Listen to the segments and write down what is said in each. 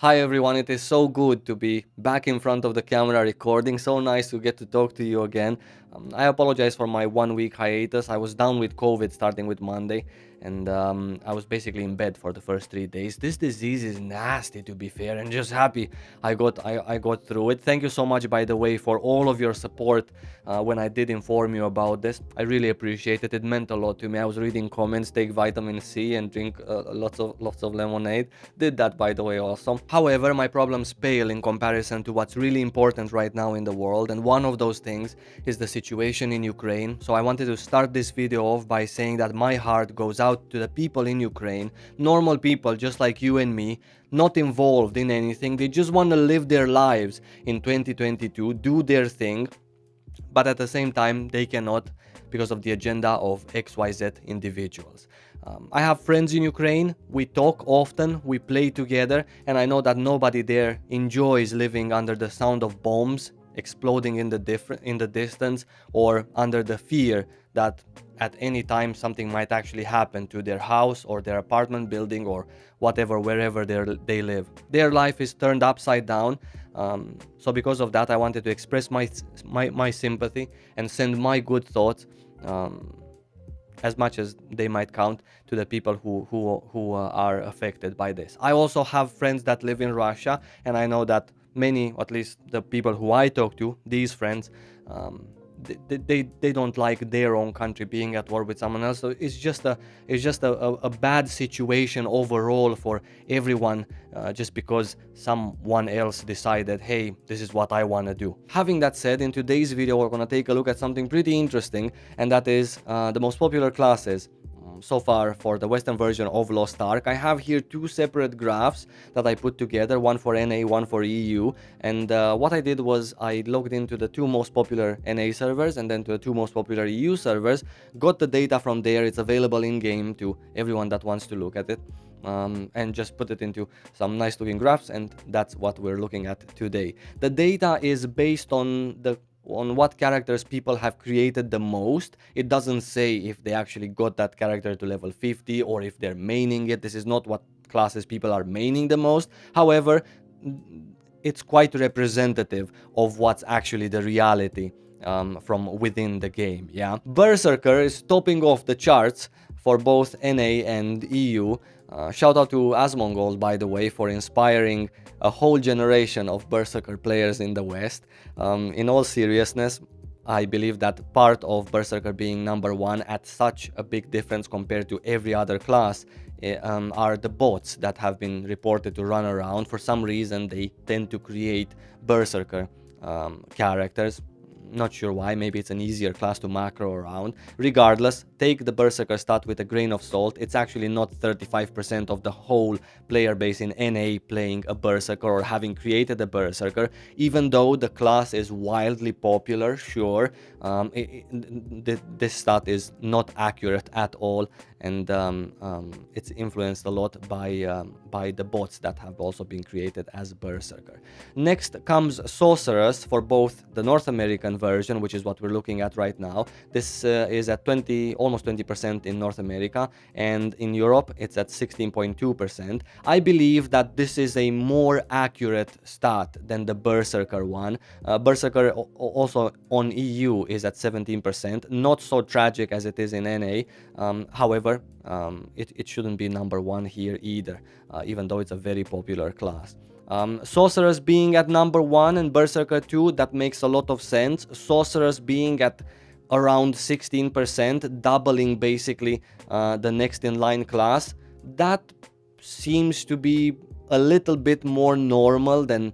Hi everyone, it is so good to be back in front of the camera recording. So nice to get to talk to you again. I apologize for my 1 week hiatus. I was down with COVID starting with Monday, and I was basically in bed for the first 3 days. This disease is nasty, to be fair, and just happy I got through it. Thank you so much, by the way, for all of your support when I did inform you about this. I really appreciate it. It meant a lot to me. I was reading comments, take vitamin C and drink lots of lemonade. Did that, by the way, also. However, my problems pale in comparison to what's really important right now in the world, and one of those things is the situation in Ukraine. So I wanted to start this video off by saying that my heart goes out to the people in Ukraine, normal people just like you and me, not involved in anything. They just want to live their lives in 2022, do their thing, but at the same time they cannot because of the agenda of XYZ individuals. I have friends in Ukraine, we talk often, we play together, and I know that nobody there enjoys living under the sound of bombs exploding in the distance, or under the fear that at any time something might actually happen to their house or their apartment building or whatever, wherever they live. Their life is turned upside down. So because of that, I wanted to express my sympathy and send my good thoughts, as much as they might count, to the people who are affected by this. I also have friends that live in Russia, and I know that many, at least the people who I talk to, these friends, they don't like their own country being at war with someone else. So it's just a bad situation overall for everyone, just because someone else decided, hey, this is what I want to do. Having that said, in today's video we're going to take a look at something pretty interesting, and that is the most popular classes so far for the Western version of Lost Ark. I have here two separate graphs that I put together, one for NA, one for EU, and what I did was I logged into the two most popular NA servers and then to the two most popular EU servers, got the data from there. It's available in-game to everyone that wants to look at it, and just put it into some nice looking graphs, and that's what we're looking at today. The data is based on what characters people have created the most. It doesn't say if they actually got that character to level 50 or if they're maining it. This is not what classes people are maining the most. However, it's quite representative of what's actually the reality from within the game. Yeah, Berserker is topping off the charts for both NA and EU. Shout out to Asmongold, by the way, for inspiring a whole generation of Berserker players in the West. In all seriousness, I believe that part of Berserker being number one at such a big difference compared to every other class are the bots that have been reported to run around. For some reason, they tend to create Berserker characters. Not sure why, maybe it's an easier class to macro around. Regardless, take the Berserker stat with a grain of salt. It's actually not 35% of the whole player base in NA playing a Berserker or having created a Berserker. Even though the class is wildly popular, sure, this stat is not accurate at all, and it's influenced a lot by the bots that have also been created as Berserker. Next comes Sorceress for both the North American version, which is what we're looking at right now. This is at almost 20% in North America, and in Europe it's at 16.2%. I believe that this is a more accurate stat than the Berserker one. Berserker also on EU is at 17%, not so tragic as it is in NA. However, it shouldn't be number one here either, even though it's a very popular class. Sorcerers being at number 1 and Berserker 2, that makes a lot of sense. Sorcerers being at around 16%, doubling basically the next in line class, that seems to be a little bit more normal than,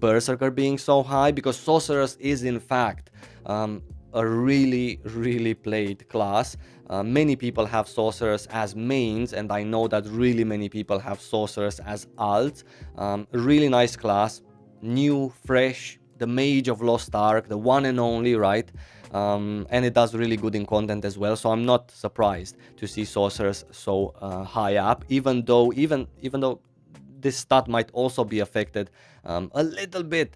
Berserker being so high, because Sorcerers is in fact a really played class. Many people have Sorcerers as mains, and I know that really many people have Sorcerers as alts. Really nice class, new, fresh, the Mage of Lost Ark, the one and only, right? And it does really good in content as well, so I'm not surprised to see Sorcerers so high up, even though this stat might also be affected a little bit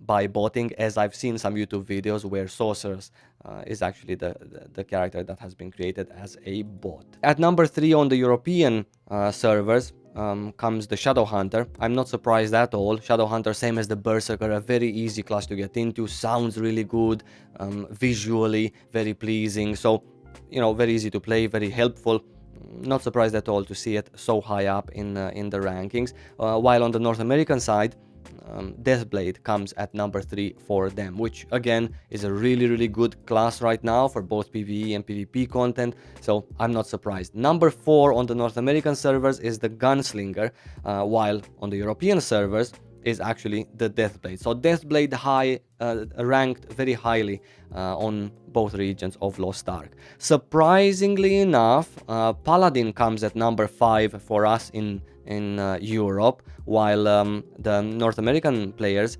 by botting, as I've seen some YouTube videos where Sorceress is actually the character that has been created as a bot. At number 3 on the European servers, comes the Shadow Hunter. I'm not surprised at all. Shadow Hunter, same as the Berserker, a very easy class to get into, sounds really good, visually very pleasing, so, you know, very easy to play, very helpful. Not surprised at all to see it so high up in the rankings. While on the North American side, Deathblade comes at number 3 for them, which again is a really good class right now for both PvE and PvP content, so I'm not surprised. Number 4 on the North American servers is the Gunslinger, while on the European servers is actually the Deathblade. So Deathblade ranked very highly on both regions of Lost Ark. Surprisingly enough, Paladin comes at number 5 for us in Europe, while the North American players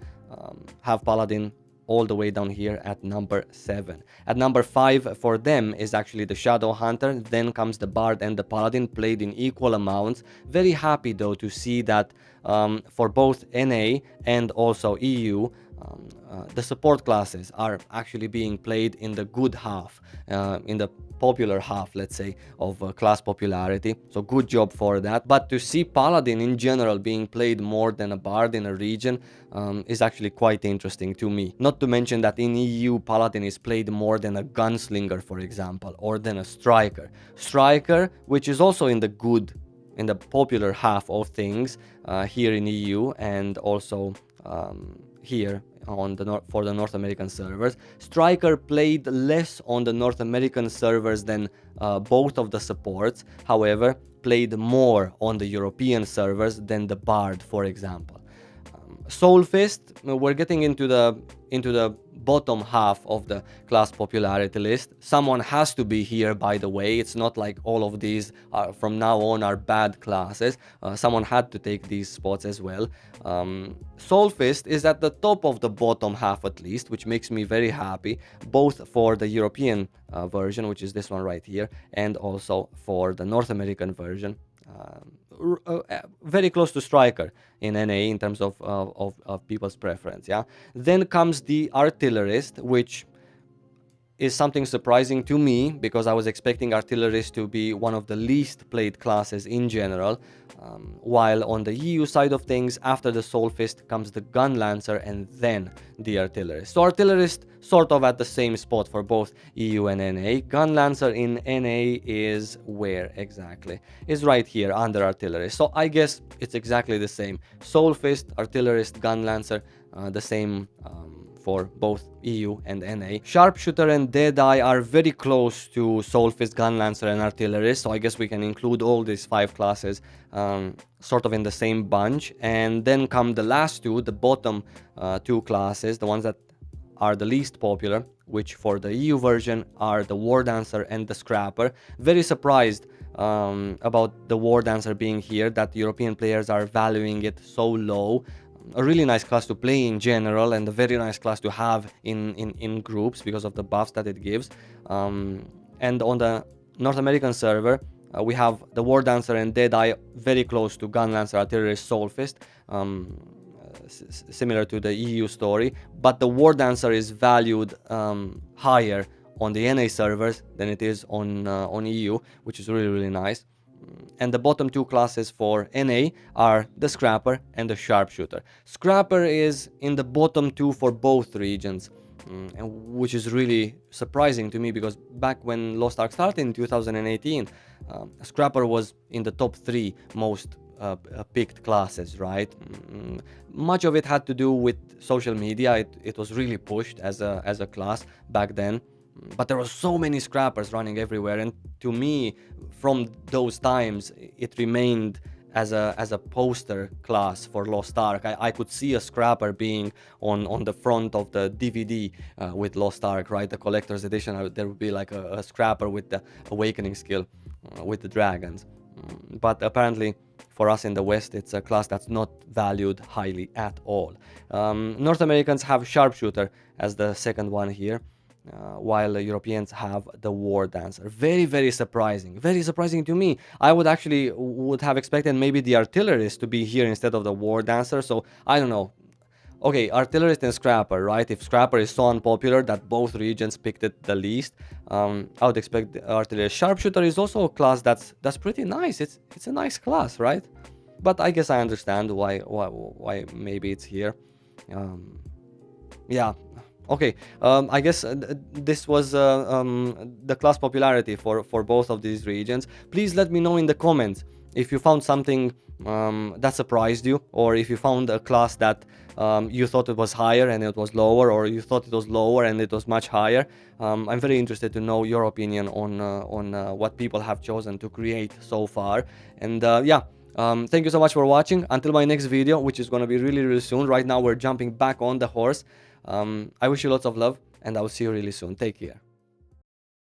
have Paladin all the way down here at number 7. At number 5 for them is actually the Shadow Hunter, then comes the Bard and the Paladin, played in equal amounts. Very happy though to see that for both NA and also EU, the support classes are actually being played in the good half, in the popular half, let's say, of class popularity, so good job for that. But to see Paladin in general being played more than a Bard in a region is actually quite interesting to me. Not to mention that in EU, Paladin is played more than a Gunslinger, for example, or than a Striker. Striker, which is also in the popular half of things here in EU, and also here on for the North American servers. Striker played less on the North American servers than both of the supports, however, played more on the European servers than the Bard, for example. Soulfist, we're getting into the bottom half of the class popularity list. Someone has to be here, by the way. It's not like all of these are, from now on, are bad classes. Someone had to take these spots as well. Soulfist is at the top of the bottom half at least, which makes me very happy, both for the European version, which is this one right here, and also for the North American version. Very close to Striker in NA in terms of people's preference, yeah. Then comes the Artillerist, which is something surprising to me, because I was expecting Artillerist to be one of the least played classes in general, while on the EU side of things, after the Soulfist comes the Gunlancer and then the Artillerist. So Artillerist sort of at the same spot for both EU and NA. Gunlancer in NA is where exactly? Is right here under Artillerist. So I guess it's exactly the same. Soulfist, Artillerist, Gunlancer, the same for both EU and NA. Sharpshooter and Deadeye are very close to Soulfist, Gunlancer and Artillerist, so I guess we can include all these 5 classes sort of in the same bunch. And then come the last two, the bottom 2 classes, the ones that are the least popular, which for the EU version are the War Dancer and the Scrapper. Very surprised about the War Dancer being here, that European players are valuing it so low. A really nice class to play in general, and a very nice class to have in groups because of the buffs that it gives. And on the North American server, we have the War Dancer and Deadeye very close to Gunlancer, Artillerist, Soulfist, similar to the EU story, but the War Dancer is valued higher on the NA servers than it is on EU, which is really nice. And the bottom 2 classes for NA are the Scrapper and the Sharpshooter. Scrapper is in the bottom 2 for both regions, which is really surprising to me, because back when Lost Ark started in 2018, Scrapper was in the top 3 most picked classes, right? Much of it had to do with social media. It was really pushed as a class back then. But there were so many Scrappers running everywhere, and to me, from those times, it remained as a poster class for Lost Ark. I could see a Scrapper being on the front of the DVD with Lost Ark, right? The collector's edition, there would be like a Scrapper with the Awakening skill, with the dragons. But apparently, for us in the West, it's a class that's not valued highly at all. North Americans have Sharpshooter as the second one here, while the Europeans have the War Dancer. Very surprising. Very surprising to me. I would have expected maybe the Artillerist to be here instead of the War Dancer, so I don't know. Okay, Artillerist and Scrapper, right? If Scrapper is so unpopular that both regions picked it the least, I would expect the Artillerist. Sharpshooter is also a class that's pretty nice. It's a nice class, right? but I guess I understand why maybe it's here. Um, yeah. Okay. I guess this was the class popularity for both of these regions. Please let me know in the comments if you found something that surprised you, or if you found a class that you thought it was higher and it was lower, or you thought it was lower and it was much higher. I'm very interested to know your opinion on what people have chosen to create so far. And yeah. Thank you so much for watching. Until my next video, which is going to be really, really soon. Right now, we're jumping back on the horse. I wish you lots of love, and I will see you really soon. Take care.